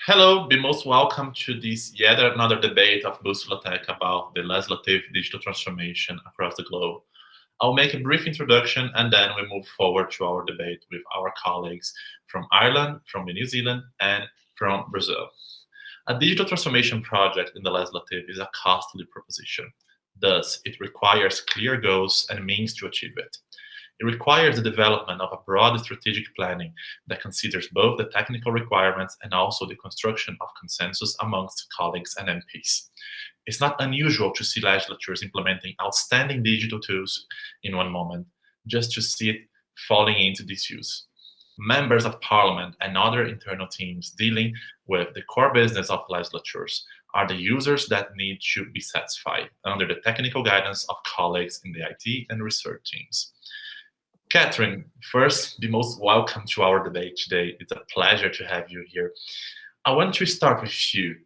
Hello, be most welcome to this yet another debate of Bússola Tech about the legislative digital transformation across the globe. I'll make a brief introduction and then we move forward to our debate with our colleagues from Ireland, from New Zealand, and from Brazil. A digital transformation project in the legislative is a costly proposition. Thus, it requires clear goals and means to achieve it. It requires the development of a broad strategic planning that considers both the technical requirements and also the construction of consensus amongst colleagues and MPs. It's not unusual to see legislatures implementing outstanding digital tools in one moment, just to see it falling into disuse. Members of Parliament and other internal teams dealing with the core business of legislatures are the users that need to be satisfied under the technical guidance of colleagues in the IT and research teams. Catherine, first, be most welcome to our debate today. It's a pleasure to have you here. I want to start with you.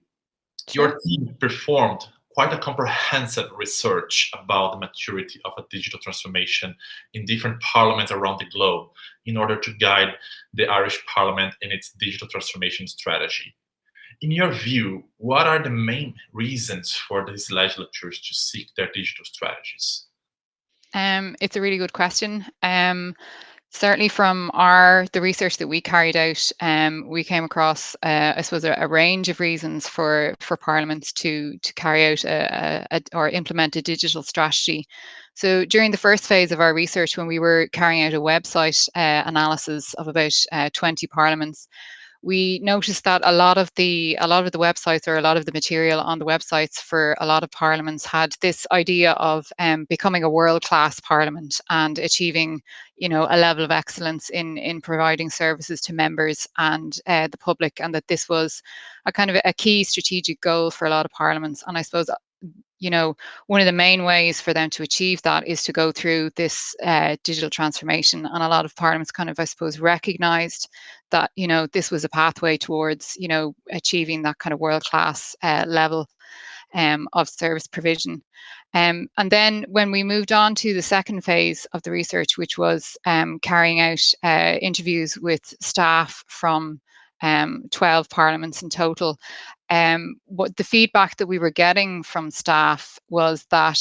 Your team performed quite a comprehensive research about the maturity of a digital transformation in different parliaments around the globe in order to guide the Irish Parliament in its digital transformation strategy. In your view, what are the main reasons for these legislatures to seek their digital strategies? It's a really good question. Certainly from the research that we carried out, we came across, I suppose, a range of reasons for parliaments to carry out or implement a digital strategy. So during the first phase of our research, when we were carrying out a website analysis of about 20 parliaments, we noticed that a lot of the websites, or a lot of the material on the websites for a lot of parliaments, had this idea of becoming a world-class parliament and achieving, a level of excellence in providing services to members and the public, and that this was a kind of a key strategic goal for a lot of parliaments. And I suppose, one of the main ways for them to achieve that is to go through this digital transformation. And a lot of parliaments kind of, I suppose, recognized that, this was a pathway towards, achieving that kind of world-class level of service provision. And then when we moved on to the second phase of the research, which was carrying out interviews with staff from 12 parliaments in total, what the feedback that we were getting from staff was that,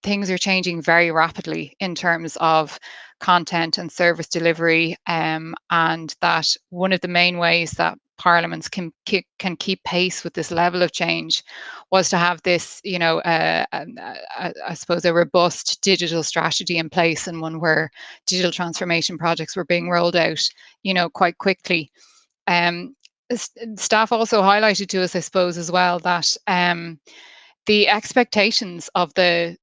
things are changing very rapidly in terms of content and service delivery, and that one of the main ways that parliaments can keep pace with this level of change was to have this, I suppose, a robust digital strategy in place, and one where digital transformation projects were being rolled out, quite quickly. Staff also highlighted to us, I suppose, as well, that the expectations of the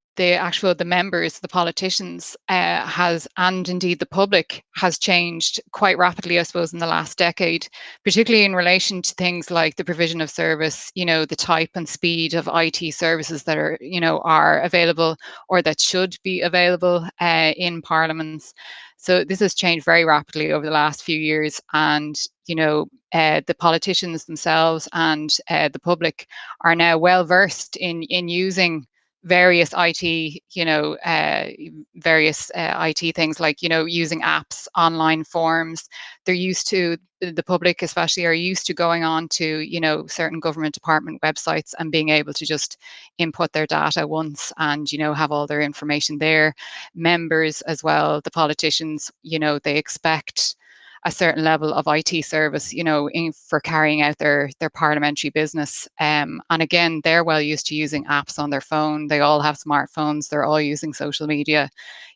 members, the politicians, and indeed the public, has changed quite rapidly, I suppose, in the last decade, particularly in relation to things like the provision of service, the type and speed of IT services that are available, or that should be available in parliaments. So this has changed very rapidly over the last few years, and the politicians themselves and the public are now well versed in using various IT, IT things, like, using apps, online forms. They're used to, the public especially, are used to going on to, certain government department websites and being able to just input their data once and, have all their information there. Members as well, the politicians, they expect a certain level of IT service, for carrying out their parliamentary business. And again, they're well used to using apps on their phone. They all have smartphones. They're all using social media.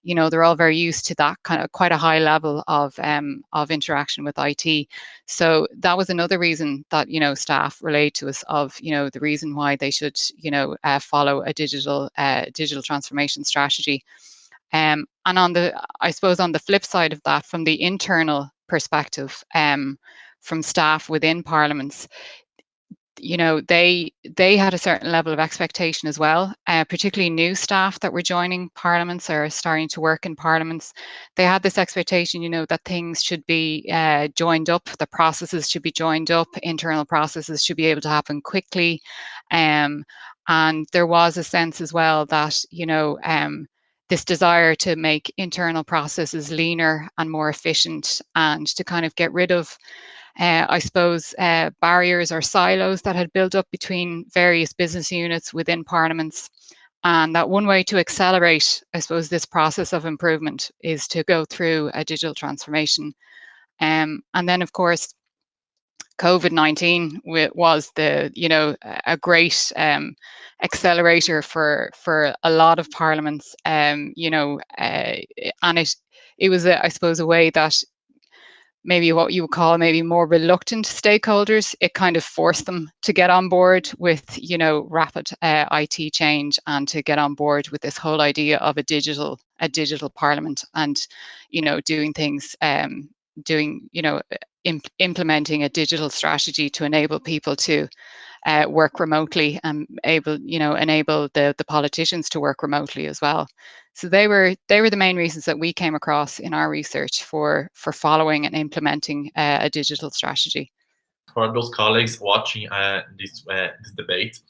They're all very used to that kind of quite a high level of interaction with IT. So that was another reason that, staff relayed to us of, the reason why they should, follow a digital transformation strategy. And on the flip side of that, from the internal perspective, from staff within parliaments, they had a certain level of expectation as well, particularly new staff that were joining parliaments or starting to work in parliaments. They had this expectation, that things should be joined up, the processes should be joined up, internal processes should be able to happen quickly. And there was a sense as well that, this desire to make internal processes leaner and more efficient, and to kind of get rid of I suppose, barriers or silos that had built up between various business units within parliaments. And that one way to accelerate, I suppose, this process of improvement is to go through a digital transformation. And then, of course, COVID-19 was a great accelerator for a lot of parliaments, and it was I suppose a way that maybe what you would call maybe more reluctant stakeholders, it kind of forced them to get on board with rapid IT change and to get on board with this whole idea of a digital parliament, and doing things, implementing a digital strategy to enable people to work remotely and enable the politicians to work remotely as well. So they were the main reasons that we came across in our research for following and implementing a digital strategy. For those colleagues watching this debate,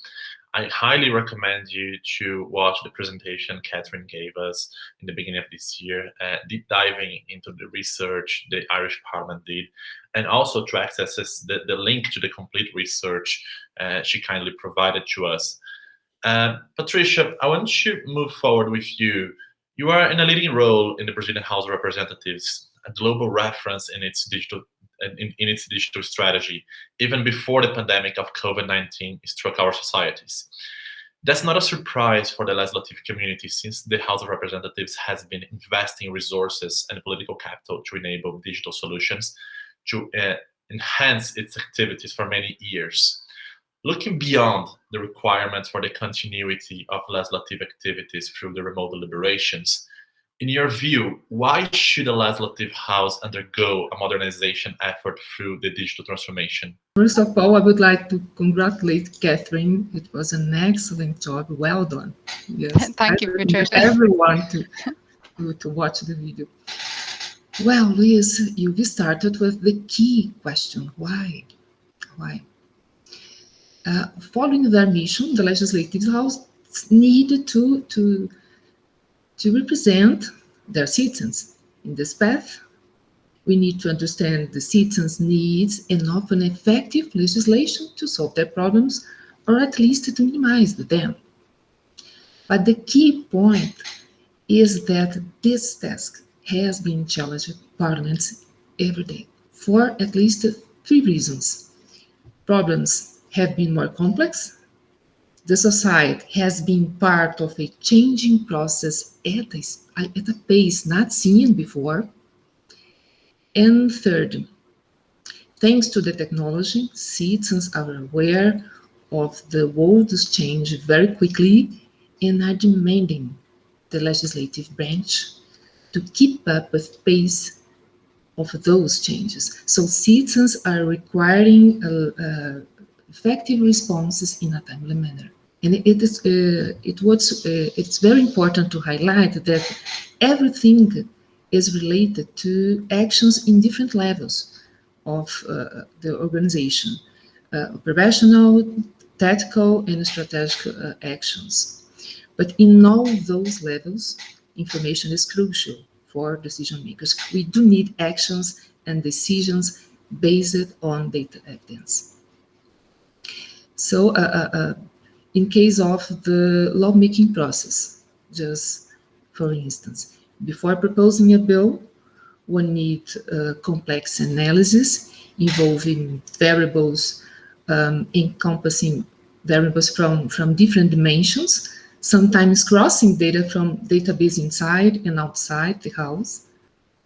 I highly recommend you to watch the presentation Catherine gave us in the beginning of this year, deep diving into the research the Irish Parliament did, and also to access the link to the complete research she kindly provided to us. Patricia, I want to move forward with you. You are in a leading role in the Brazilian House of Representatives, a global reference in its digital strategy, even before the pandemic of COVID-19 struck our societies. That's not a surprise for the legislative community, since the House of Representatives has been investing resources and political capital to enable digital solutions to enhance its activities for many years. Looking beyond the requirements for the continuity of legislative activities through the remote deliberations, in your view, why should a legislative house undergo a modernization effort through the digital transformation? First of all, I would like to congratulate Catherine. It was an excellent job. Well done. Yes. Thank you, Patricia. Everyone to watch the video. Well, Luís, you started with the key question. Why? Why? Following their mission, the Legislative House needed to represent their citizens. In this path, we need to understand the citizens' needs and offer an effective legislation to solve their problems, or at least to minimize them. But the key point is that this task has been challenging parliaments every day for at least 3 reasons. Problems have been more complex. The society has been part of a changing process at a pace not seen before. And third, thanks to the technology, citizens are aware of the world's change very quickly and are demanding the legislative branch to keep up with pace of those changes. So citizens are requiring effective responses in a timely manner. And it's very important to highlight that everything is related to actions in different levels of the organization, operational, tactical, and strategic actions. But in all those levels, information is crucial for decision makers. We do need actions and decisions based on data evidence. So, in case of the lawmaking process, just for instance, before proposing a bill, one needs complex analysis involving variables, encompassing variables from different dimensions, sometimes crossing data from database inside and outside the house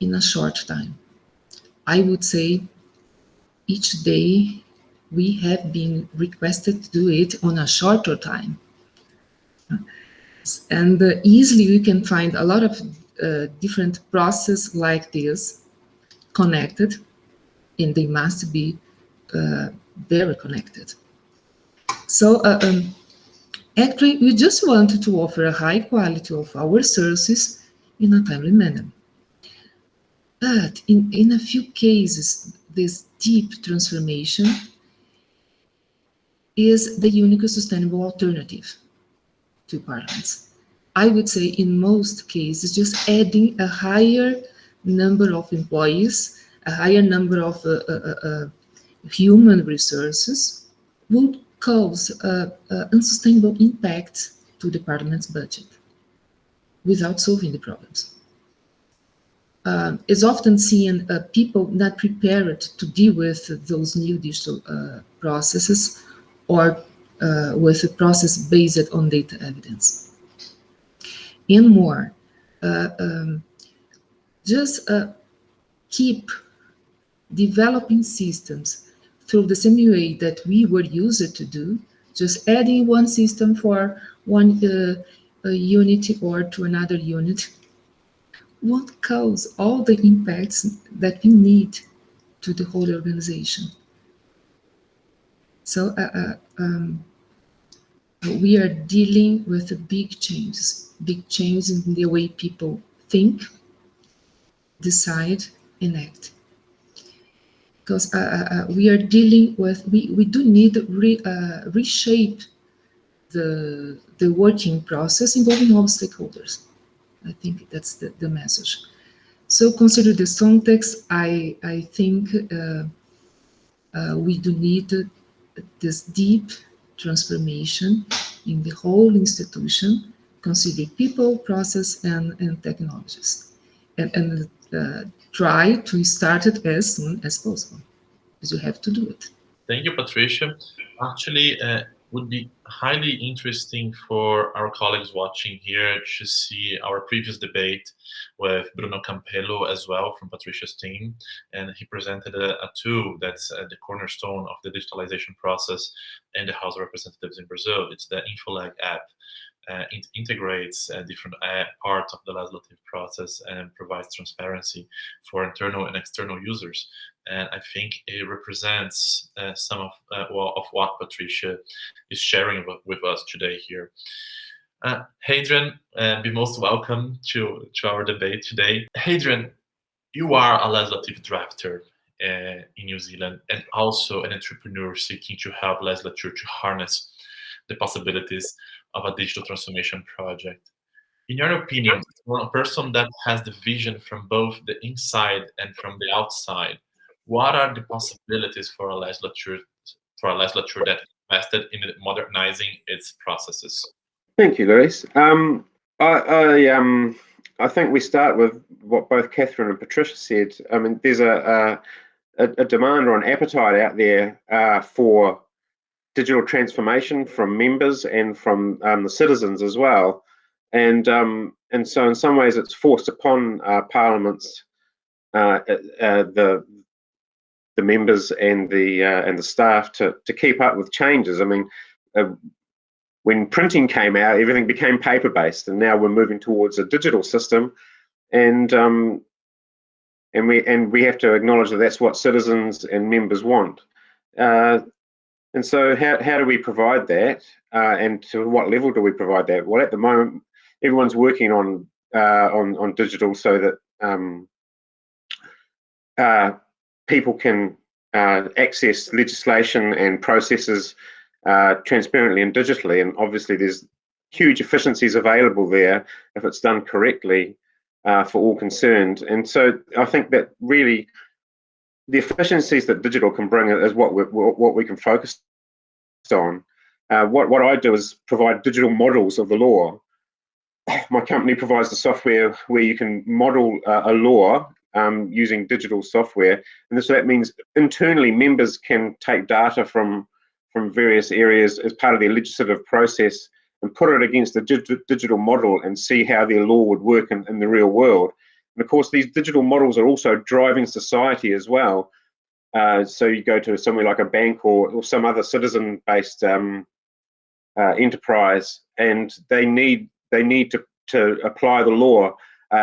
in a short time. I would say each day we have been requested to do it on a shorter time. And easily we can find a lot of different processes like this connected, and they must be very connected. So actually, we just wanted to offer a high quality of our services in a timely manner. But in a few cases, this deep transformation is the unique sustainable alternative to parliaments. I would say in most cases, just adding a higher number of employees, a higher number of human resources would cause unsustainable impact to the Parliament's budget without solving the problems. It's often seen people not prepared to deal with those new digital processes or with a process based on data evidence. And more, just keep developing systems through the same way that we were used to do, just adding one system for one unit or to another unit, won't cause all the impacts that we need to the whole organization. So we are dealing with big changes in the way people think, decide, and act. Because we are dealing with, we do need to reshape the working process involving all stakeholders. I think that's the message. So consider the context. I think we do need this deep transformation in the whole institution, considering people, process, and technologies, and try to start it as soon as possible, because you have to do it. Thank you, Patricia. Actually, would be highly interesting for our colleagues watching here to see our previous debate with Bruno Campello as well from Patricia's team. And he presented a tool that's at the cornerstone of the digitalization process in the House of Representatives in Brazil. It's the InfoLeg app. It integrates different parts of the legislative process and provides transparency for internal and external users. And I think it represents some of what Patricia is sharing with us today here. Adrian, be most welcome to our debate today. Adrian, you are a legislative drafter in New Zealand and also an entrepreneur seeking to help legislature to harness the possibilities of a digital transformation project. In your opinion, for a person that has the vision from both the inside and from the outside, what are the possibilities for a legislature that invested in modernizing its processes? Thank you, Luís. I think we start with what both Catherine and Patricia said. I mean, there's a demand or an appetite out there for digital transformation from members and from the citizens as well, and so in some ways it's forced upon parliaments, the members and the staff to keep up with changes. I mean, when printing came out, everything became paper-based, and now we're moving towards a digital system, and we have to acknowledge that that's what citizens and members want. And so how do we provide that, and to what level do we provide that? Well, at the moment, everyone's working on digital so that people can access legislation and processes transparently and digitally. And obviously, there's huge efficiencies available there if it's done correctly for all concerned. And so I think that really, the efficiencies that digital can bring is what we can focus on. What I do is provide digital models of the law. My company provides the software where you can model a law using digital software, and so that means internally members can take data from various areas as part of their legislative process and put it against a digital model and see how their law would work in the real world. And of course, these digital models are also driving society as well. So you go to somewhere like a bank or some other citizen-based enterprise, and they need to apply the law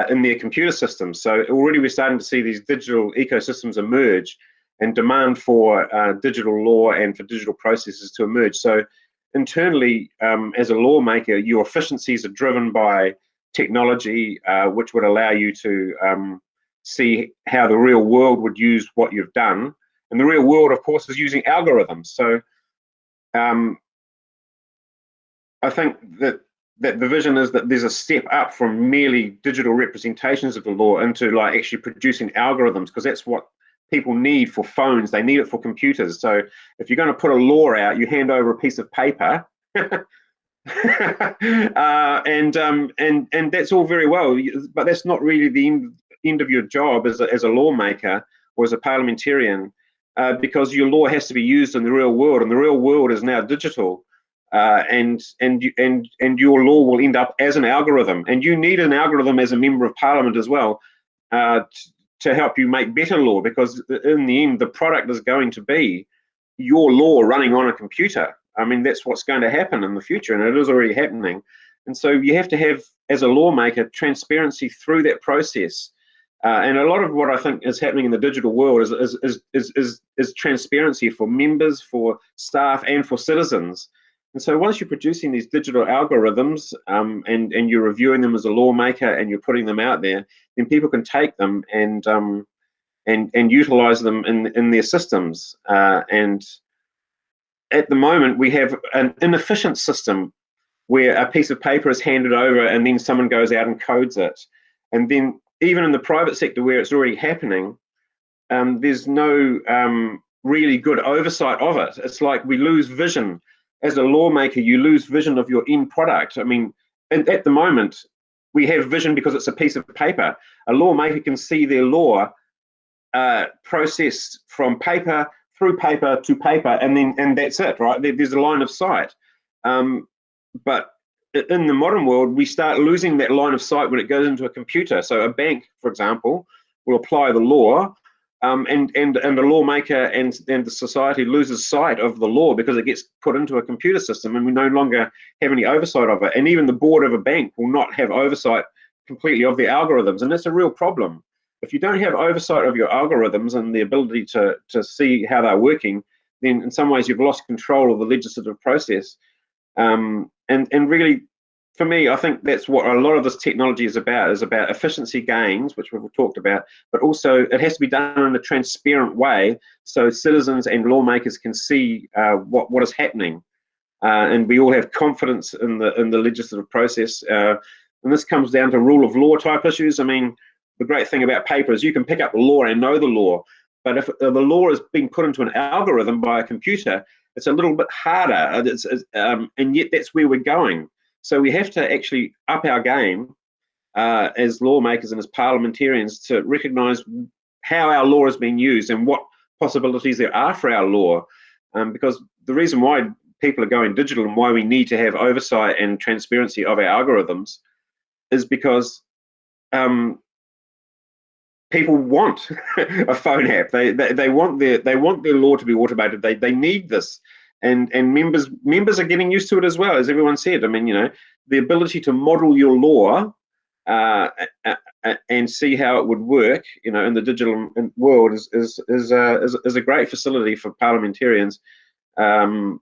in their computer systems. So already we're starting to see these digital ecosystems emerge, and demand for digital law and for digital processes to emerge. So internally, as a lawmaker, your efficiencies are driven by technology, which would allow you to see how the real world would use what you've done. And the real world, of course, is using algorithms. So I think that the vision is that there's a step up from merely digital representations of the law into like actually producing algorithms, because that's what people need for phones, they need it for computers. So if you're going to put a law out, you hand over a piece of paper. And that's all very well, but that's not really the end of your job as a lawmaker or as a parliamentarian, because your law has to be used in the real world, and the real world is now digital, and your law will end up as an algorithm, and you need an algorithm as a member of parliament as well, to help you make better law, because in the end the product is going to be your law running on a computer. I mean, that's what's going to happen in the future, and it is already happening. And so you have to have, as a lawmaker, transparency through that process. And a lot of what I think is happening in the digital world is transparency for members, for staff, and for citizens. And so once you're producing these digital algorithms, and you're reviewing them as a lawmaker and you're putting them out there, then people can take them and utilize them in their systems. And at the moment, we have an inefficient system where a piece of paper is handed over and then someone goes out and codes it. And then even in the private sector where it's already happening, there's no really good oversight of it. It's like we lose vision. As a lawmaker, you lose vision of your end product. I mean, at the moment, we have vision because it's a piece of paper. A lawmaker can see their law processed from paper through paper to paper, and that's it, right? There's a line of sight. But in the modern world, we start losing that line of sight when it goes into a computer. So a bank, for example, will apply the law, and the lawmaker and the society loses sight of the law because it gets put into a computer system, and we no longer have any oversight of it. And even the board of a bank will not have oversight completely of the algorithms, and that's a real problem. If you don't have oversight of your algorithms and the ability to see how they're working, then in some ways you've lost control of the legislative process. And really, for me, I think that's what a lot of this technology is about efficiency gains, which we've talked about, but also it has to be done in a transparent way so citizens and lawmakers can see what is happening, and we all have confidence in the legislative process. And this comes down to rule of law type issues. I mean, the great thing about paper is you can pick up the law and know the law, but if the law is being put into an algorithm by a computer, it's a little bit harder, and yet that's where we're going. So we have to actually up our game as lawmakers and as parliamentarians to recognise how our law is being used and what possibilities there are for our law, because the reason why people are going digital and why we need to have oversight and transparency of our algorithms is because people want a phone app. They want their law to be automated. They need this, and members are getting used to it as well, as everyone said. I mean, you know, the ability to model your law and see how it would work, you know, in the digital world is a great facility for parliamentarians, and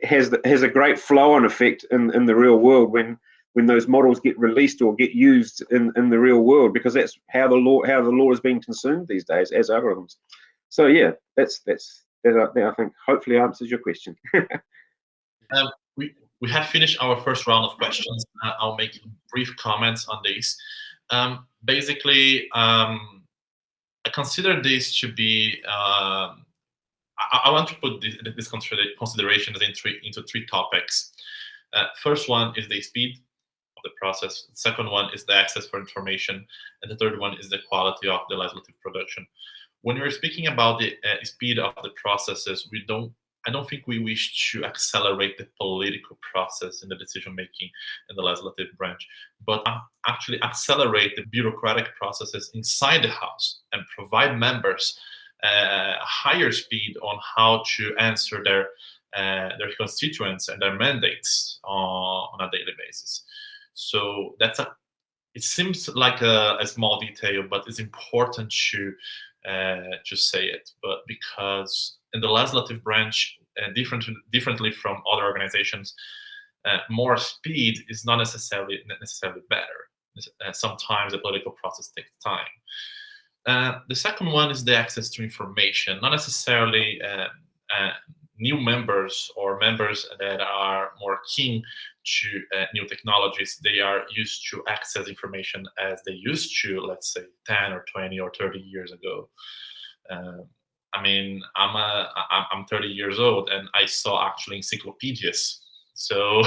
has a great flow-on effect in the real world when those models get released or get used in the real world, because that's how the law is being consumed these days as algorithms. So yeah, that I think hopefully answers your question. We have finished our first round of questions. I'll make brief comments on these. Basically, I consider this to be. I want to put this considerations into three topics. First one is the speed of the process. The second one is the access for information, and the third one is the quality of the legislative production. When we're speaking about the speed of the processes, I don't think we wish to accelerate the political process in the decision-making in the legislative branch, but actually accelerate the bureaucratic processes inside the House and provide members a higher speed on how to answer their constituents and their mandates on a daily basis. So it seems like a small detail, but it's important to say it. But because in the legislative branch, differently from other organizations, more speed is not necessarily better. Sometimes the political process takes time. The second one is the access to information, not necessarily new members or members that are more keen to new technologies, they are used to access information as they used to, let's say, 10 or 20 or 30 years ago. I mean, I'm 30 years old, and I saw actually encyclopedias. So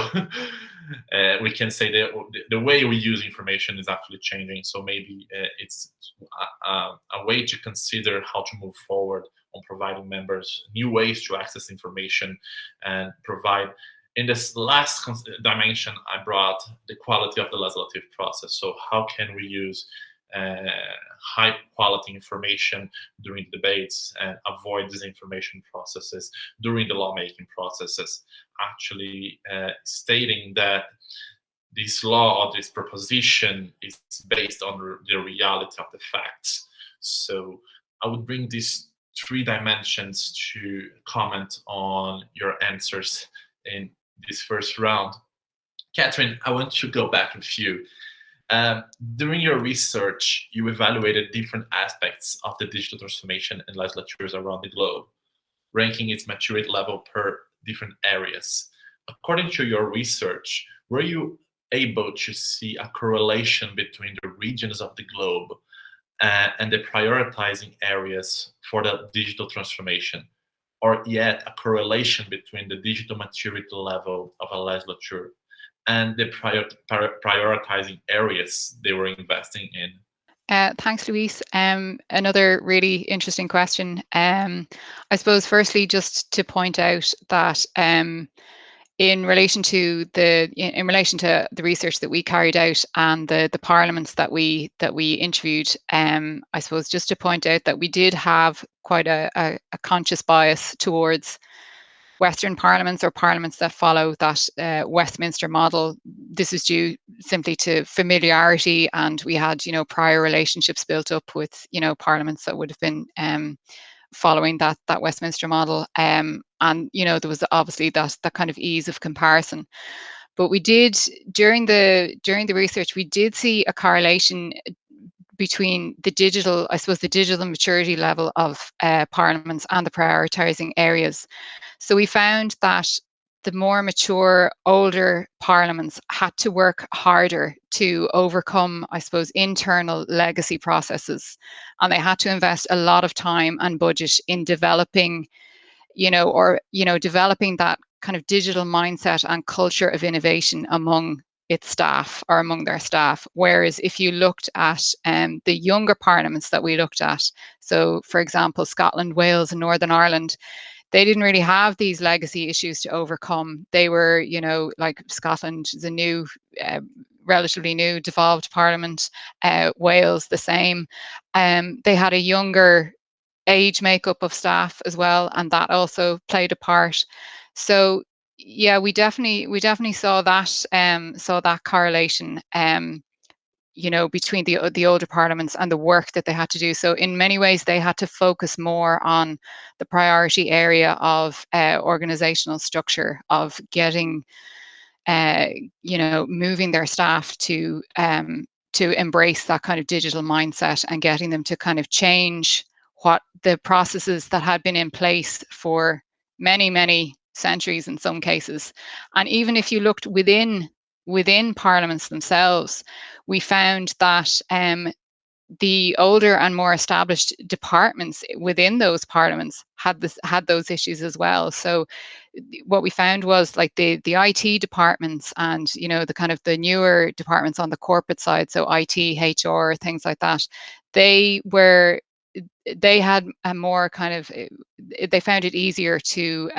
we can say that the way we use information is actually changing. So maybe it's a way to consider how to move forward on providing members new ways to access information and provide. In this last dimension, I brought the quality of the legislative process. So how can we use high quality information during the debates and avoid disinformation processes during the lawmaking processes, actually stating that this law or this proposition is based on the reality of the facts. So I would bring these 3 dimensions to comment on your answers in this first round. Catherine, I want to go back with you. During your research, you evaluated different aspects of the digital transformation in legislatures around the globe, ranking its maturity level per different areas. According to your research, were you able to see a correlation between the regions of the globe and the prioritizing areas for the digital transformation, or yet a correlation between the digital maturity level of a legislature and the prioritizing areas they were investing in? Thanks, Luís. Another really interesting question. I suppose, firstly, just to point out that in relation to the research that we carried out and the parliaments that we interviewed, I suppose just to point out that we did have quite a conscious bias towards Western parliaments, or parliaments that follow that Westminster model. This is due simply to familiarity, and we had, prior relationships built up with, parliaments that would have been following that Westminster model, and there was obviously that kind of ease of comparison. But we did, during the research, we did see a correlation between the digital maturity level of parliaments and the prioritising areas. So we found that the more mature, older parliaments had to work harder to overcome, I suppose, internal legacy processes. And they had to invest a lot of time and budget in developing, developing that kind of digital mindset and culture of innovation among its staff, or among their staff. Whereas if you looked at the younger parliaments that we looked at, so for example, Scotland, Wales and Northern Ireland, they didn't really have these legacy issues to overcome. They were, like Scotland is a new, relatively new devolved parliament, Wales the same. They had a younger age makeup of staff as well, and that also played a part. So yeah, we definitely saw that correlation, between the older parliaments and the work that they had to do. So in many ways, they had to focus more on the priority area of organizational structure, of getting, moving their staff to embrace that kind of digital mindset, and getting them to kind of change what the processes that had been in place for many centuries in some cases. And even if you looked within parliaments themselves, we found that the older and more established departments within those parliaments had those issues as well. So what we found was, like, the IT departments and the kind of the newer departments on the corporate side, so IT, HR, things like that, they had a more kind of, they found it easier to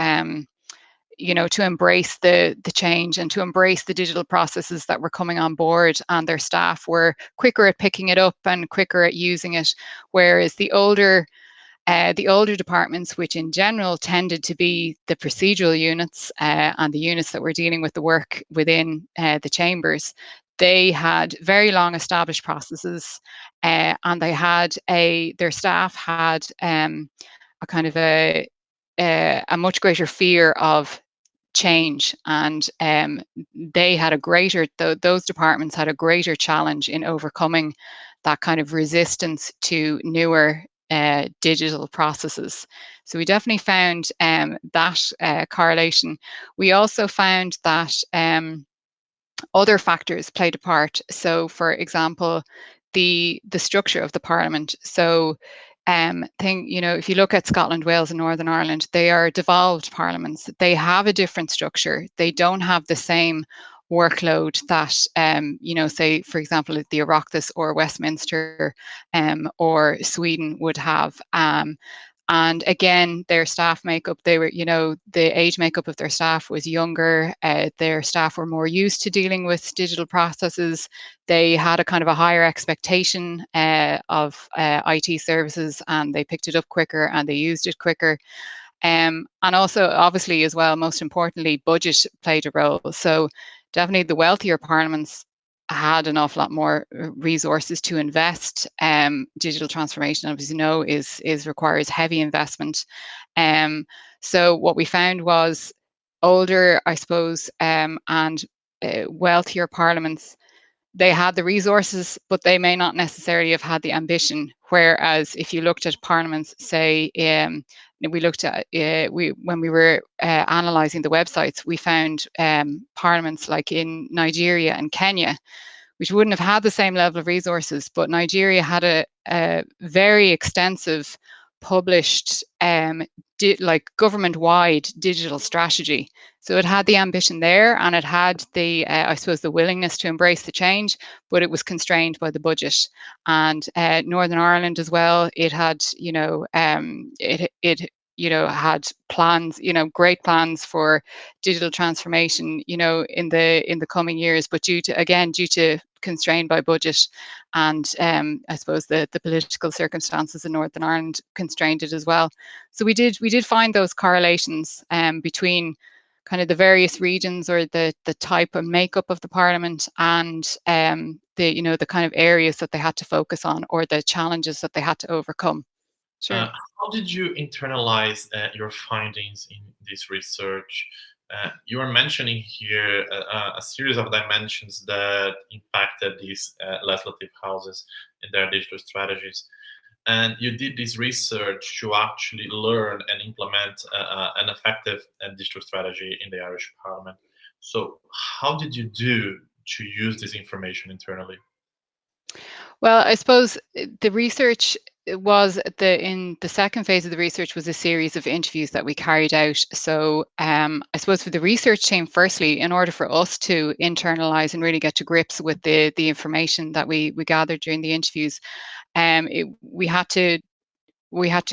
to embrace the change and to embrace the digital processes that were coming on board, and their staff were quicker at picking it up and quicker at using it. Whereas the older departments, which in general tended to be the procedural units and the units that were dealing with the work within the chambers, they had very long established processes, and their staff had a kind of a much greater fear of change, and those departments had a greater challenge in overcoming that kind of resistance to newer digital processes. So we definitely found that correlation. We also found that other factors played a part. So, for example, the structure of the Parliament. So, if you look at Scotland, Wales, and Northern Ireland, they are devolved parliaments. They have a different structure. They don't have the same workload that, say, for example, the Oireachtas or Westminster or Sweden would have. And again, their staff makeup, the age makeup of their staff was younger. Their staff were more used to dealing with digital processes. They had a kind of a higher expectation of IT services, and they picked it up quicker and they used it quicker. And also, obviously, as well, most importantly, budget played a role. So definitely the wealthier parliaments had an awful lot more resources to invest. Digital transformation, as you know, requires heavy investment. So what we found was older, I suppose, and wealthier parliaments, they had the resources, but they may not necessarily have had the ambition. Whereas if you looked at parliaments, say, we looked at when we were analysing the websites, we found parliaments like in Nigeria and Kenya, which wouldn't have had the same level of resources, but Nigeria had a very extensive published government-wide digital strategy. So it had the ambition there, and it had the, I suppose, the willingness to embrace the change, but it was constrained by the budget. And Northern Ireland as well, it had, had plans, great plans for digital transformation, in the coming years, but due to constrained by budget, and I suppose the political circumstances in Northern Ireland constrained it as well. So we did find those correlations between kind of the various regions, or the type and makeup of the Parliament, and the kind of areas that they had to focus on, or the challenges that they had to overcome. Sure. How did you internalize your findings in this research? You are mentioning here a series of dimensions that impacted these legislative houses in their digital strategies. And you did this research to actually learn and implement an effective digital strategy in the Irish Parliament. So how did you do to use this information internally? Well, I suppose the research was in the second phase of the research was a series of interviews that we carried out. So I suppose for the research team, firstly, in order for us to internalize and really get to grips with the information that we gathered during the interviews, we had to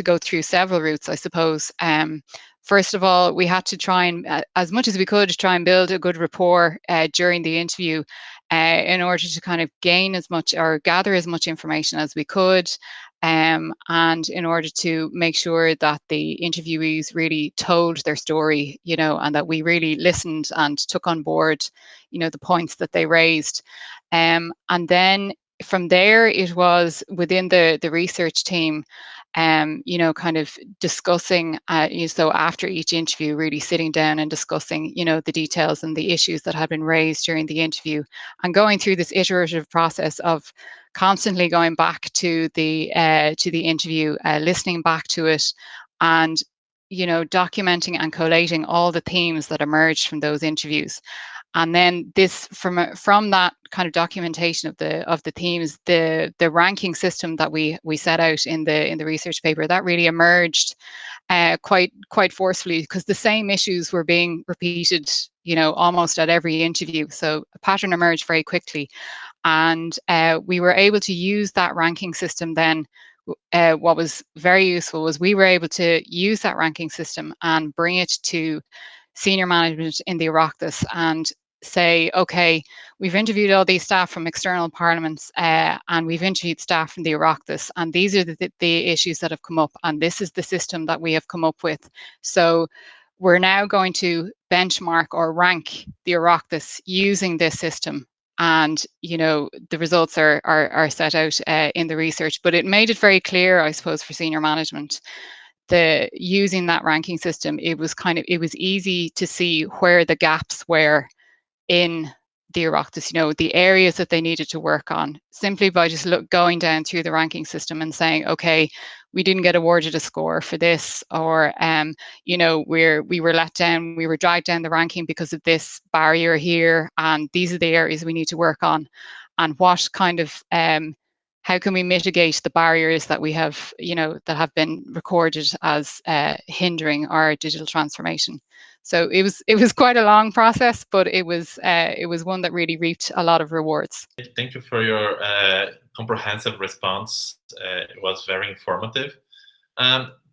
go through several routes, I suppose. First of all, we had to try and, as much as we could, try and build a good rapport during the interview in order to kind of gain as much or gather as much information as we could, and in order to make sure that the interviewees really told their story, and that we really listened and took on board, the points that they raised. And then from there, it was within the research team, kind of discussing, so after each interview, really sitting down and discussing, the details and the issues that had been raised during the interview, and going through this iterative process of constantly going back to the interview, listening back to it, and documenting and collating all the themes that emerged from those interviews. And then this, from that kind of documentation of the themes, the ranking system that we set out in the research paper, that really emerged quite forcefully, because the same issues were being repeated, almost at every interview. So a pattern emerged very quickly, and we were able to use that ranking system then. What was very useful was we were able to use that ranking system and bring it to senior management in the Oireachtas and say, okay, we've interviewed all these staff from external parliaments, and we've interviewed staff from the Oireachtas, and these are the issues that have come up, and this is the system that we have come up with. So we're now going to benchmark or rank the Oireachtas using this system. And the results are set out in the research, but it made it very clear, I suppose, for senior management, using that ranking system, it was easy to see where the gaps were in the Oireachtas, the areas that they needed to work on, simply by just going down through the ranking system and saying, okay, we didn't get awarded a score for this, or you know, we were let down, we were dragged down the ranking because of this barrier here, and these are the areas we need to work on, and what kind of how can we mitigate the barriers that we have, you know, that have been recorded as hindering our digital transformation. So it was quite a long process, but it was one that really reaped a lot of rewards. Thank you for your comprehensive response. It was very informative.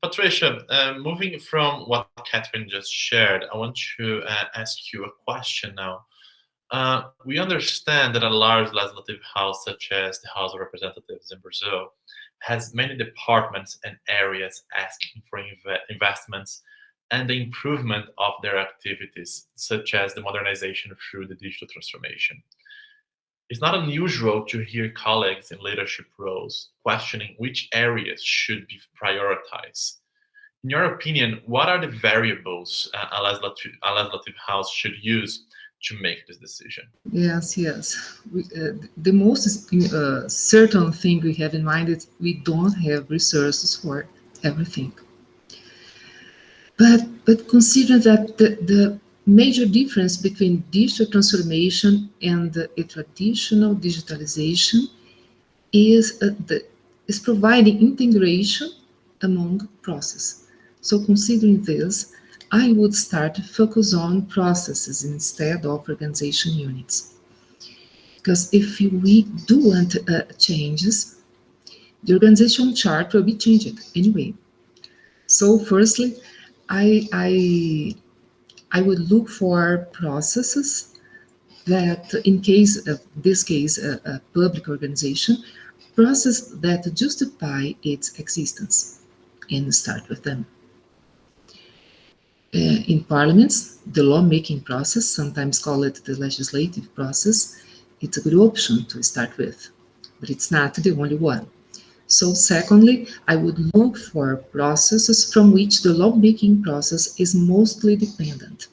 Patricia, moving from what Catherine just shared, I want to ask you a question now. We understand that a large legislative house, such as the House of Representatives in Brazil, has many departments and areas asking for investments and the improvement of their activities, such as the modernization through the digital transformation. It's not unusual to hear colleagues in leadership roles questioning which areas should be prioritized. In your opinion, what are the variables a legislative house should use to make this decision? Yes. The most certain thing we have in mind is we don't have resources for everything. But consider that the major difference between digital transformation and a traditional digitalization is providing integration among processes. So considering this, I would start to focus on processes instead of organization units. Because if we do want changes, the organizational chart will be changed anyway. So firstly, I would look for processes that, in this case, a public organization, process that justify its existence, and start with them. In parliaments, the lawmaking process, sometimes call it the legislative process, it's a good option to start with, but it's not the only one. So secondly, I would look for processes from which the lawmaking process is mostly dependent.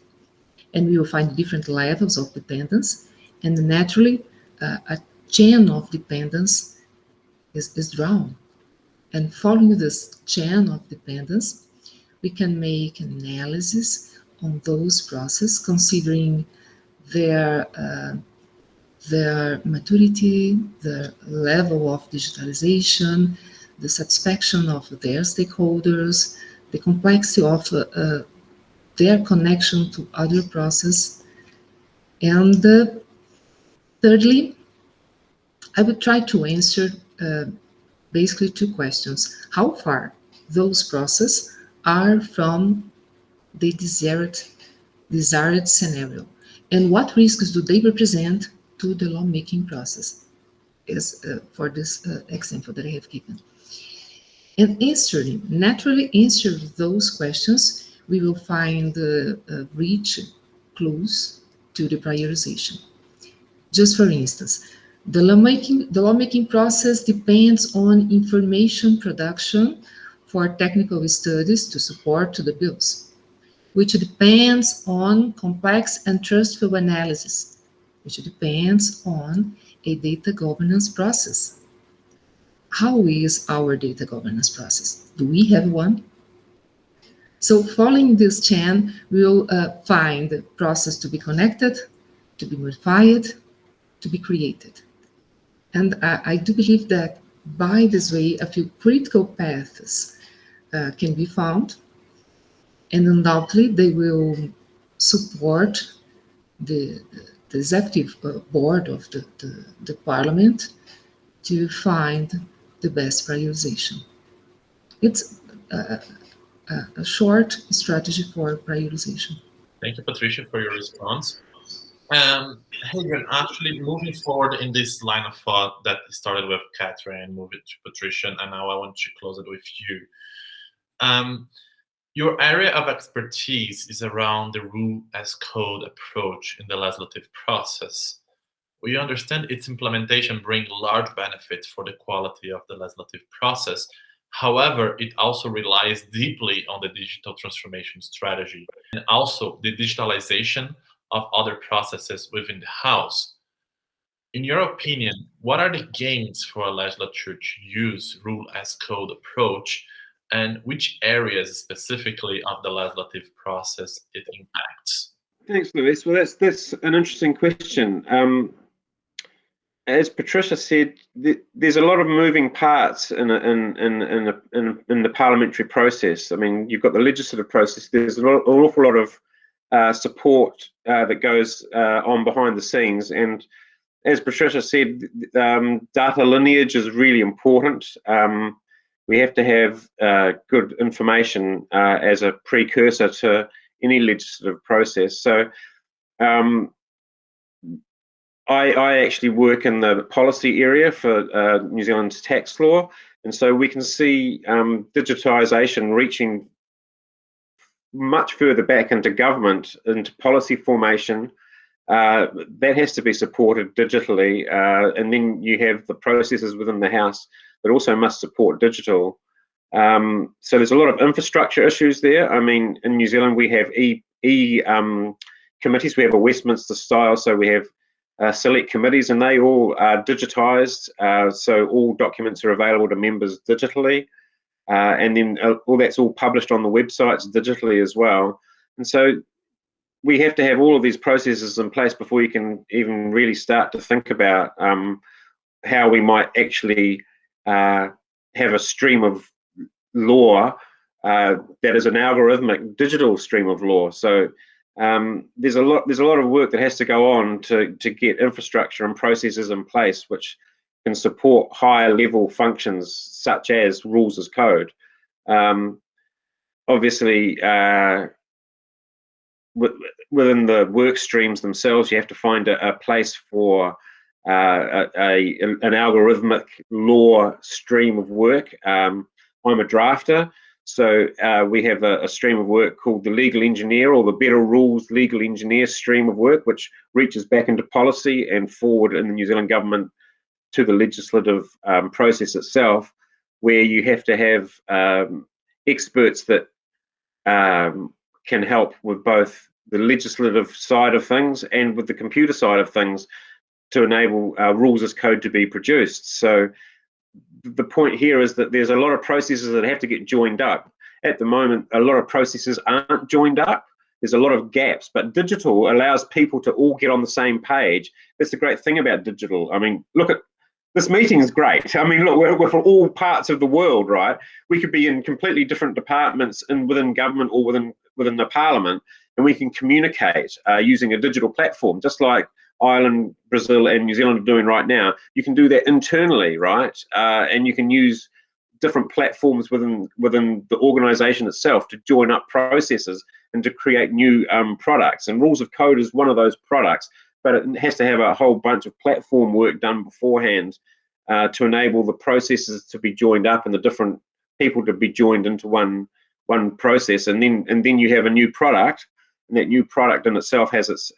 And we will find different levels of dependence, and naturally, a chain of dependence is drawn. And following this chain of dependence, we can make analysis on those processes, considering their maturity, the level of digitalization, the satisfaction of their stakeholders, the complexity of their connection to other processes. And thirdly, I would try to answer basically two questions. How far those processes are from the desired scenario, and what risks do they represent to the lawmaking process, as for this example that I have given. And naturally answer those questions, we will find rich clues to the prioritization. Just for instance, the lawmaking process depends on information production for technical studies to support the bills, which depends on complex and trustful analysis, which depends on a data governance process. How is our data governance process? Do we have one? So following this chain, we'll find the process to be connected, to be modified, to be created. And I do believe that by this way, a few critical paths can be found, and undoubtedly they will support the executive board of the parliament to find the best prioritization. It's a short strategy for prioritization. Thank you, Patricia, for your response. Adrian, actually moving forward in this line of thought that started with Catherine, moved it to Patricia, and now I want to close it with you. Your area of expertise is around the rule as code approach in the legislative process. We understand its implementation brings large benefits for the quality of the legislative process. However, it also relies deeply on the digital transformation strategy and also the digitalization of other processes within the House. In your opinion, what are the gains for a legislature to use rule as code approach and which areas specifically of the legislative process it impacts? Thanks, Luís. Well, that's an interesting question. As Patricia said, there's a lot of moving parts in the parliamentary process. I mean, you've got the legislative process. There's an awful lot of support that goes on behind the scenes, and as Patricia said, data lineage is really important. We have to have good information as a precursor to any legislative process. So I actually work in the policy area for New Zealand's tax law, and so we can see digitisation reaching much further back into government, into policy formation. That has to be supported digitally, and then you have the processes within the House that also must support digital. So there's a lot of infrastructure issues there. I mean, in New Zealand we have committees. We have a Westminster style, so we have select committees, and they all are digitised, so all documents are available to members digitally, and then all that's all published on the websites digitally as well. And so we have to have all of these processes in place before you can even really start to think about how we might actually have a stream of law that is an algorithmic digital stream of law. So there's a lot of work that has to go on to get infrastructure and processes in place which can support higher level functions such as rules as code. Obviously, within the work streams themselves, you have to find a place for an algorithmic law stream of work. I'm a drafter. So we have a stream of work called the legal engineer, or the Better Rules legal engineer stream of work, which reaches back into policy and forward in the New Zealand government to the legislative process itself, where you have to have experts that can help with both the legislative side of things and with the computer side of things to enable rules as code to be produced. So the point here is that there's a lot of processes that have to get joined up. At the moment, a lot of processes aren't joined up. There's a lot of gaps, but digital allows people to all get on the same page. That's the great thing about digital. I mean, look at this meeting is great. I mean, look, we're from all parts of the world, right? We could be in completely different departments within government or within the parliament, and we can communicate using a digital platform, just like Ireland, Brazil, and New Zealand are doing right now. You can do that internally, right? And you can use different platforms within the organisation itself to join up processes and to create new products. And rules of code is one of those products, but it has to have a whole bunch of platform work done beforehand to enable the processes to be joined up and the different people to be joined into one process. And then you have a new product, and that new product in itself has its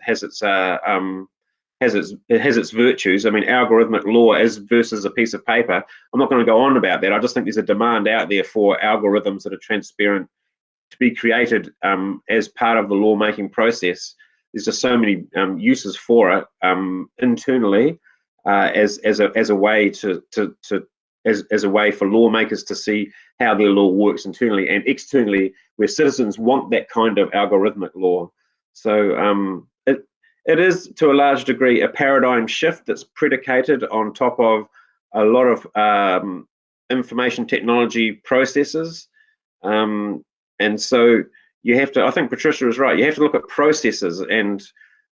virtues. I mean, algorithmic law versus a piece of paper. I'm not going to go on about that. I just think there's a demand out there for algorithms that are transparent to be created as part of the lawmaking process. There's just so many uses for it internally as a way as a way for lawmakers to see how their law works internally, and externally where citizens want that kind of algorithmic law. So it is, to a large degree, a paradigm shift that's predicated on top of a lot of information technology processes. And so you have to, I think Patricia is right, you have to look at processes, and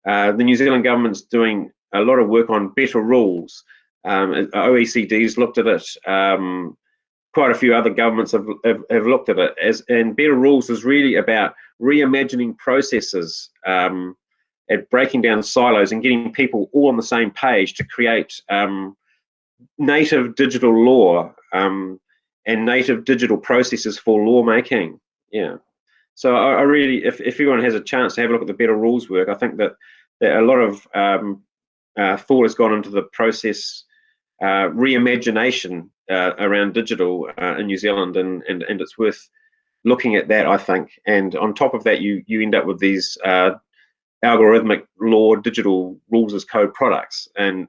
the New Zealand government's doing a lot of work on better rules. OECD's looked at it. Quite a few other governments have looked at it. And better rules is really about reimagining processes, at breaking down silos and getting people all on the same page to create native digital law and native digital processes for lawmaking. Yeah. So I really, if everyone has a chance to have a look at the Better Rules work, I think that a lot of thought has gone into the process reimagination around digital in New Zealand, and it's worth looking at that, I think. And on top of that, you end up with these algorithmic law digital rules as code products, and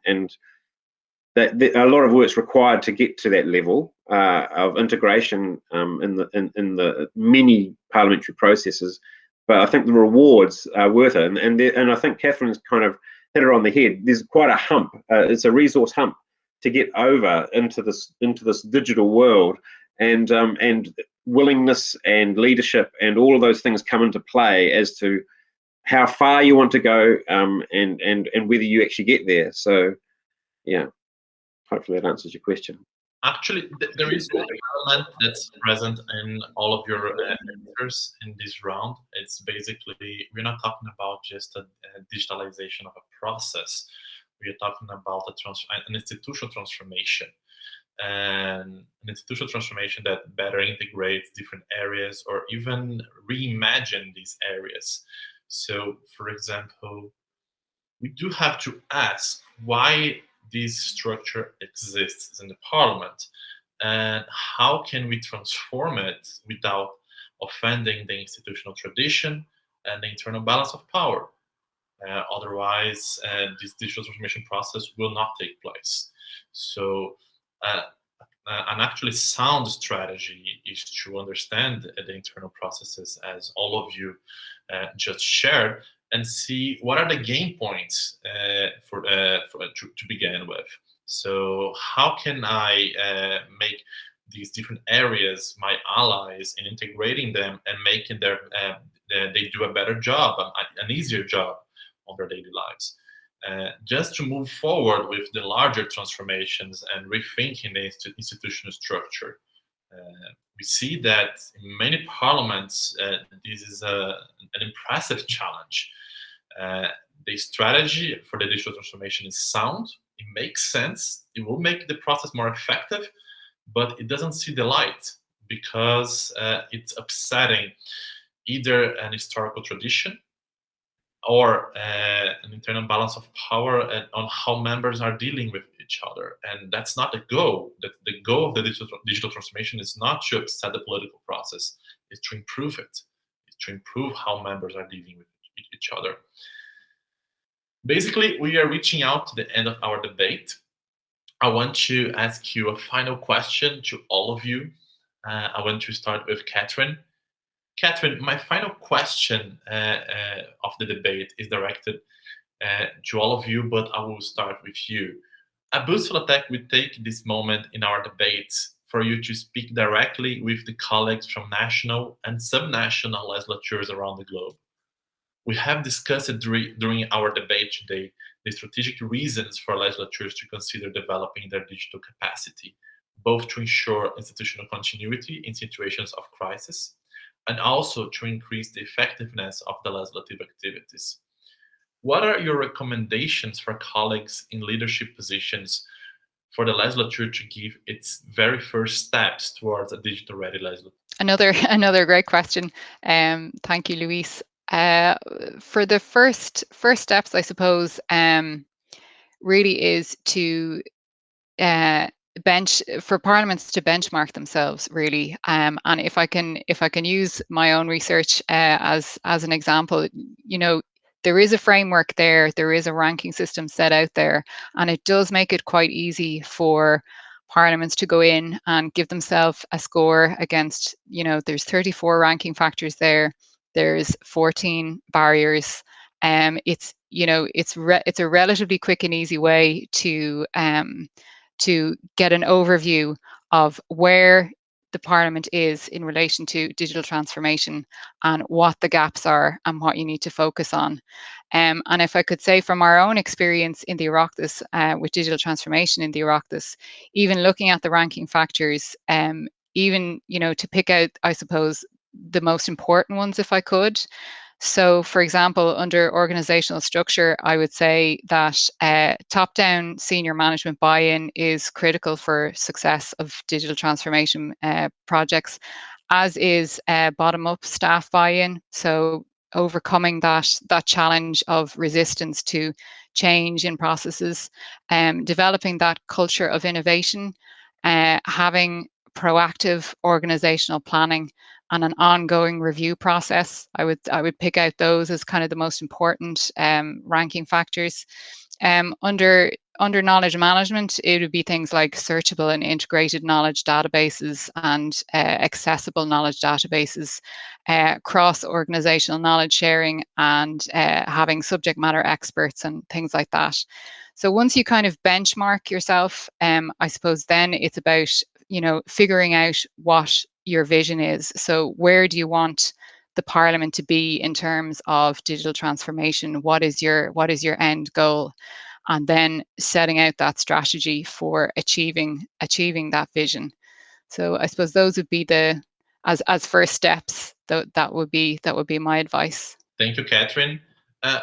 that a lot of work's required to get to that level of integration in the many parliamentary processes. But I think the rewards are worth it, and I think Catherine's kind of hit it on the head. There's quite a hump. It's a resource hump to get over into this digital world, and willingness and leadership and all of those things come into play as to how far you want to go, and whether you actually get there. So, yeah, hopefully that answers your question. Actually, there is one element that's present in all of your answers in this round. It's basically, we're not talking about just a digitalization of a process. We are talking about an institutional transformation, and an institutional transformation that better integrates different areas or even reimagine these areas. So, for example, we do have to ask why this structure exists in the parliament, and how can we transform it without offending the institutional tradition and the internal balance of power. Otherwise, this digital transformation process will not take place. So an actually sound strategy is to understand the internal processes, as all of you just shared, and see what are the gain points to begin with. So how can I make these different areas my allies in integrating them and making they do a better job, an easier job on their daily lives, just to move forward with the larger transformations and rethinking the institutional structure. We see that in many parliaments, this is an impressive challenge. The strategy for the digital transformation is sound. It makes sense. It will make the process more effective, but it doesn't see the light because it's upsetting either an historical tradition or an internal balance of power on how members are dealing with each other. And that's not the goal. The goal of the digital transformation is not to upset the political process, it's to improve it. It's to improve how members are dealing with each other. Basically, we are reaching out to the end of our debate. I want to ask you a final question to all of you. I want to start with Catherine. Catherine, my final question of the debate is directed to all of you, but I will start with you. At Bússola Tech, we take this moment in our debates for you to speak directly with the colleagues from national and subnational legislatures around the globe. We have discussed during our debate today the strategic reasons for legislatures to consider developing their digital capacity, both to ensure institutional continuity in situations of crisis, and also to increase the effectiveness of the legislative activities. What are your recommendations for colleagues in leadership positions for the legislature to give its very first steps towards a digital-ready legislature? Another great question. Thank you, Luís. For the first steps, I suppose, really is to for parliaments to benchmark themselves, really. And if I can use my own research as an example, you know, there is a framework there is a ranking system set out there, and it does make it quite easy for parliaments to go in and give themselves a score against, you know, there's 34 ranking factors there, there's 14 barriers. It's, you know, it's a relatively quick and easy way to get an overview of where the Parliament is in relation to digital transformation and what the gaps are and what you need to focus on. And if I could say from our own experience in the Oireachtas with digital transformation in the Oireachtas, even looking at the ranking factors, even, you know, to pick out, I suppose, the most important ones if I could. So, for example, under organizational structure, I would say that top-down senior management buy-in is critical for success of digital transformation projects, as is bottom-up staff buy-in. So, overcoming that challenge of resistance to change in processes, developing that culture of innovation, having proactive organizational planning, and an ongoing review process. I would pick out those as kind of the most important ranking factors. Under under knowledge management, it would be things like searchable and integrated knowledge databases and accessible knowledge databases, cross-organizational knowledge sharing, and having subject matter experts and things like that. So once you kind of benchmark yourself, I suppose then it's about, you know, figuring out what your vision is. So where do you want the Parliament to be in terms of digital transformation? What is your end goal? And then setting out that strategy for achieving that vision. So I suppose those would be the as first steps. That would be my advice. Thank you, Catherine.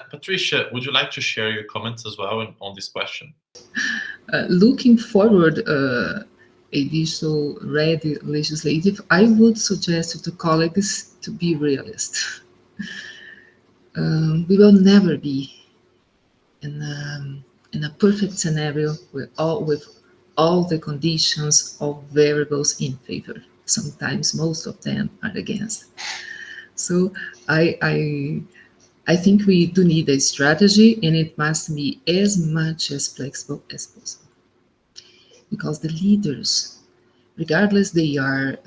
Patricia, would you like to share your comments as well on this question? Looking forward, a digital ready legislative, I would suggest to colleagues to be realist. We will never be in a perfect scenario with all the conditions, all variables in favor. Sometimes most of them are against. So I think we do need a strategy, and it must be as much as flexible as possible. Because the leaders, regardless they are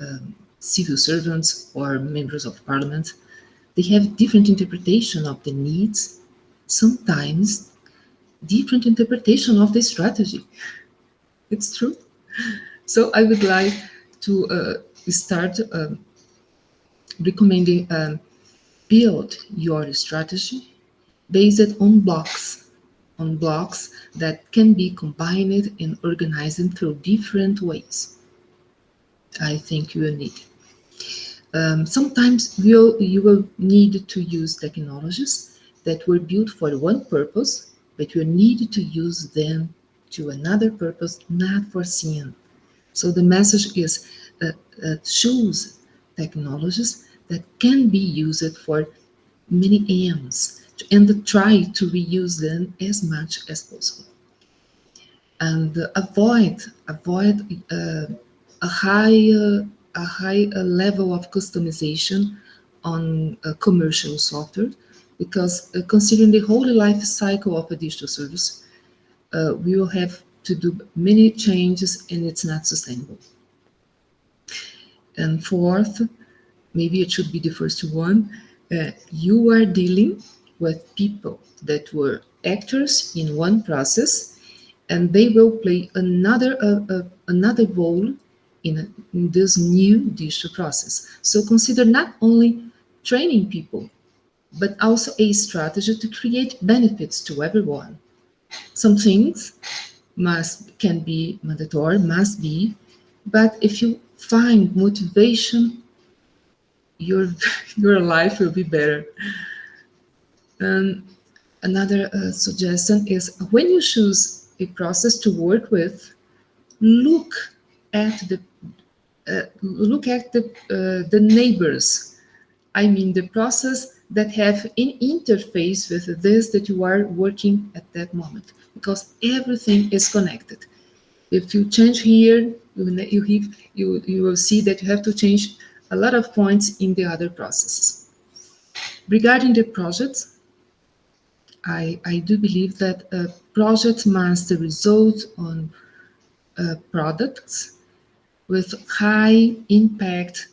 civil servants or members of parliament, they have different interpretation of the needs, sometimes different interpretation of the strategy. It's true. So I would like to start recommending build your strategy based on blocks that can be combined and organized through different ways. I think you will need. Sometimes you will need to use technologies that were built for one purpose, but you need to use them to another purpose not foreseen. So the message is choose technologies that can be used for many aims and try to reuse them as much as possible. And avoid a high level of customization on commercial software, because considering the whole life cycle of a digital service, we will have to do many changes and it's not sustainable. And fourth, maybe it should be the first one, you are dealing with people that were actors in one process, and they will play another role in this new digital process. So consider not only training people, but also a strategy to create benefits to everyone. Some things can be mandatory, must be, but if you find motivation, your life will be better. Another suggestion is, when you choose a process to work with, look at the neighbors. I mean, the process that have an interface with this that you are working at that moment, because everything is connected. If you change here, you will see that you have to change a lot of points in the other processes. Regarding the projects, I do believe that projects must result on products with high impact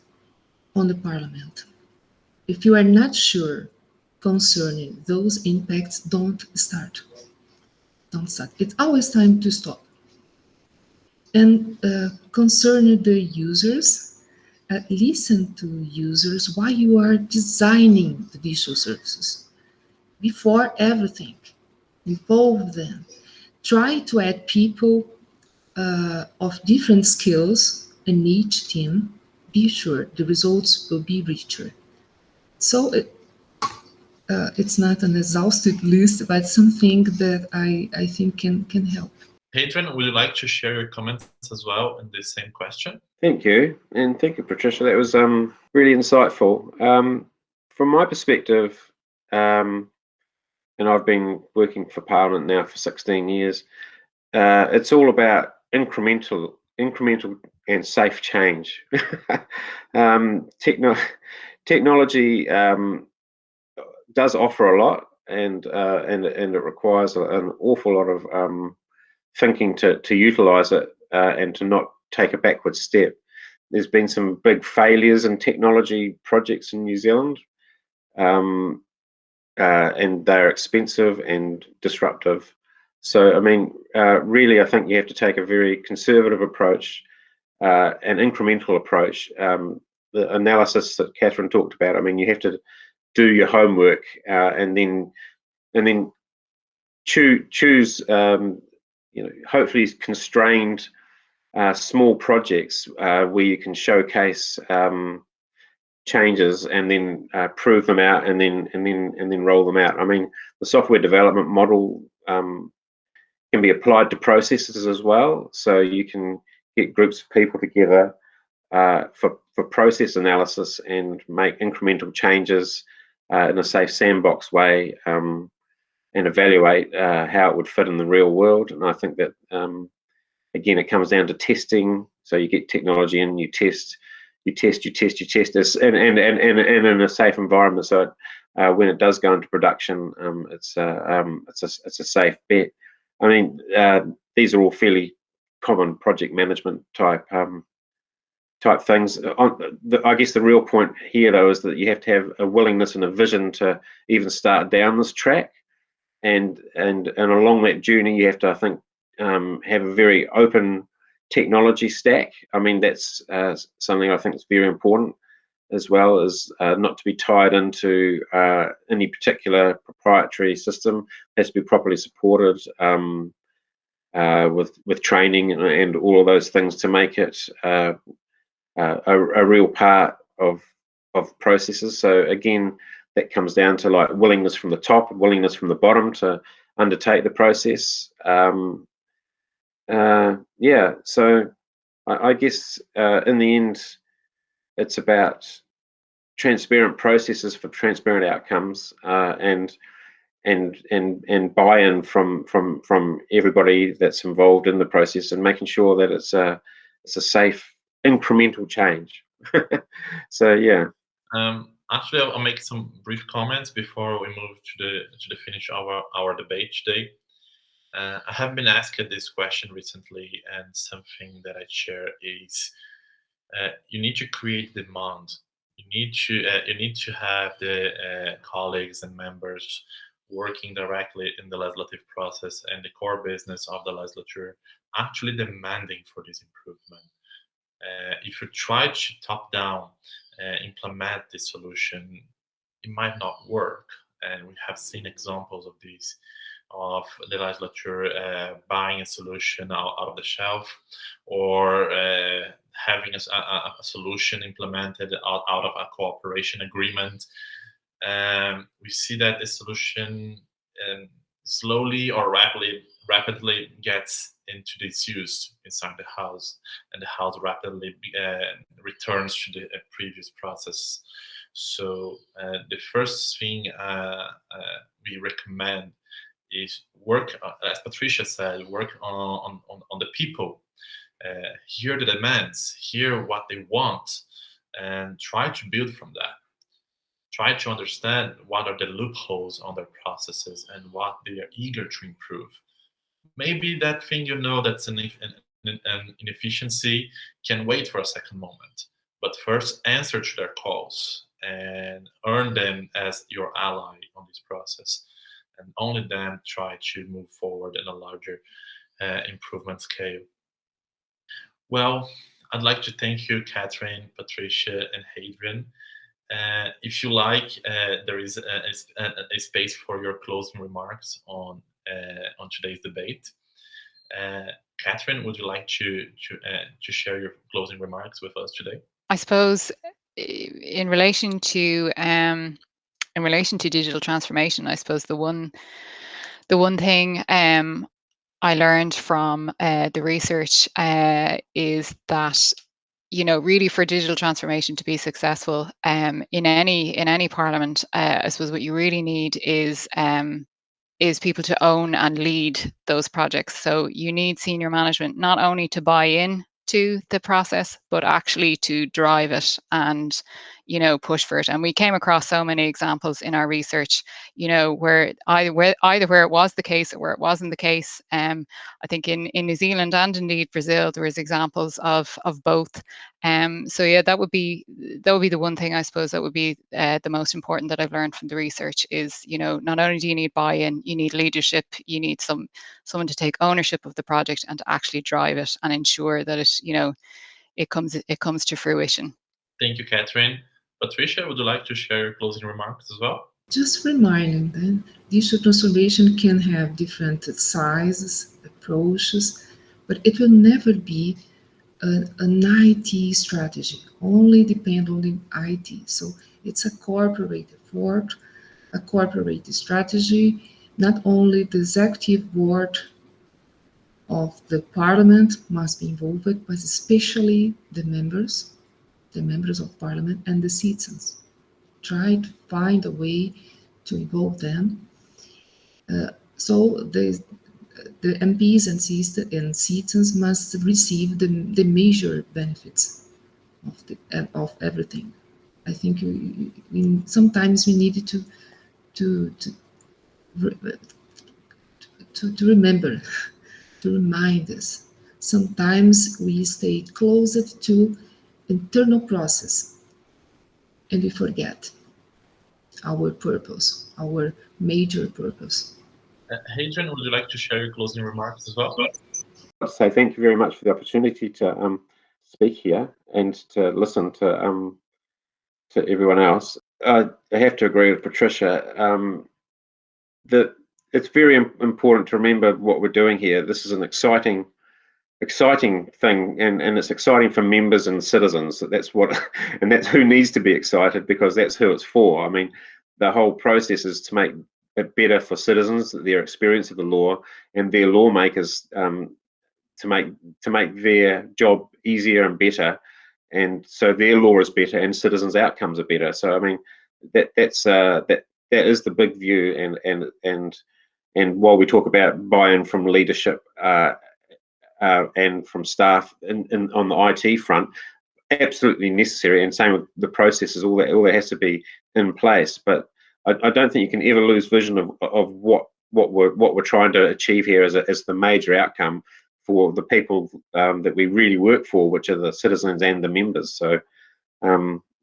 on the Parliament. If you are not sure concerning those impacts, don't start. Don't start. It's always time to stop. And concerning the users, listen to users while you are designing the digital services. Before everything, involve them. Try to add people of different skills in each team. Be sure the results will be richer. So it's not an exhaustive list, but something that I think can help. Adrian, would you like to share your comments as well in this same question? Thank you, and thank you, Patricia. That was really insightful. From my perspective, and I've been working for Parliament now for 16 years, it's all about incremental and safe change. Technology does offer a lot, and it requires an awful lot of thinking to utilise it and to not take a backward step. There's been some big failures in technology projects in New Zealand, and they're expensive and disruptive. So, I mean, really, I think you have to take a very conservative approach, an incremental approach. The analysis that Catherine talked about, I mean, you have to do your homework and then choose hopefully constrained small projects where you can showcase changes and then prove them out and then roll them out. I mean, the software development model can be applied to processes as well. So you can get groups of people together for process analysis and make incremental changes in a safe sandbox way, and evaluate how it would fit in the real world. And I think that again, it comes down to testing. So you get technology in, you test this, and in a safe environment. So when it does go into production, it's a safe bet. I mean, these are all fairly common project management type things. I guess the real point here, though, is that you have to have a willingness and a vision to even start down this track, and along that journey, you have to, I think, have a very open technology stack. I mean, that's something I think is very important, as well as not to be tied into any particular proprietary system. It has to be properly supported with training and all of those things to make it a real part of processes. So again, that comes down to like willingness from the top, willingness from the bottom to undertake the process. Yeah, so I guess in the end, it's about transparent processes for transparent outcomes, and buy-in from everybody that's involved in the process, and making sure that it's a safe incremental change. So yeah. Actually, I'll make some brief comments before we move to the finish of our debate today. I have been asked this question recently, and something that I share is you need to create demand. You need to have the colleagues and members working directly in the legislative process and the core business of the legislature actually demanding for this improvement. If you try to top-down implement this solution, it might not work. And we have seen examples of this, of the legislature buying a solution out of the shelf, or having a solution implemented out of a cooperation agreement. We see that the solution slowly or rapidly gets into disuse inside the House, and the House rapidly returns to the previous process. So the first thing we recommend is work, as Patricia said, work on the people, hear the demands, hear what they want, and try to build from that. Try to understand what are the loopholes on their processes and what they are eager to improve. Maybe that thing that's an inefficiency can wait for a second moment, but first answer to their calls and earn them as your ally on this process, and only then try to move forward in a larger improvement scale. Well, I'd like to thank you, Catherine, Patricia, and Adrian. If you like, there is a space for your closing remarks on today's debate. Catherine, would you like to share your closing remarks with us today? I suppose in relation to digital transformation, I suppose the one thing I learned from the research is that, really for digital transformation to be successful in any parliament, I suppose what you really need is people to own and lead those projects. So you need senior management not only to buy in to the process, but actually to drive it and, you know, push for it. And we came across so many examples in our research, you know, where either where it was the case or where it wasn't the case. I think in New Zealand and indeed Brazil, there was examples of both. So yeah, that would be the one thing I suppose that would be the most important that I've learned from the research is, you know, not only do you need buy-in, you need leadership, you need someone to take ownership of the project and to actually drive it and ensure that it, you know, it comes to fruition. Thank you, Catherine. Patricia, would you like to share your closing remarks as well? Just reminding that digital transformation can have different sizes, approaches, but it will never be an IT strategy, only depend on the IT. So it's a corporate effort, a corporate strategy. Not only the executive board of the parliament must be involved, but especially the members of parliament and the citizens. Try to find a way to involve them. So the MPs and citizens must receive the major benefits of everything. I think sometimes we need to remember, to remind us. Sometimes we stay closer to internal process and we forget our purpose, our major purpose. Adrian, would you like to share your closing remarks as well? So thank you very much for the opportunity to speak here and to listen to everyone else. I have to agree with Patricia that it's very important to remember what we're doing here. This is an exciting thing, and it's exciting for members and citizens. That's what, and that's who needs to be excited, because that's who it's for. I mean, the whole process is to make it better for citizens, their experience of the law, and their lawmakers to make their job easier and better, and so their law is better and citizens' outcomes are better. So I mean, that is the big view, and while we talk about buy-in from leadership and from staff on the IT front, absolutely necessary, and same with the processes, all that has to be in place. But I don't think you can ever lose vision of what we're trying to achieve here as the major outcome for the people that we really work for, which are the citizens and the members. So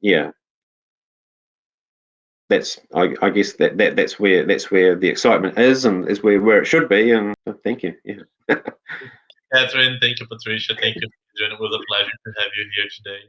yeah, I guess that's where the excitement is, and is where it should be. And thank you. Yeah. Catherine, thank you, Patricia, thank you, Adrian. It was a pleasure to have you here today.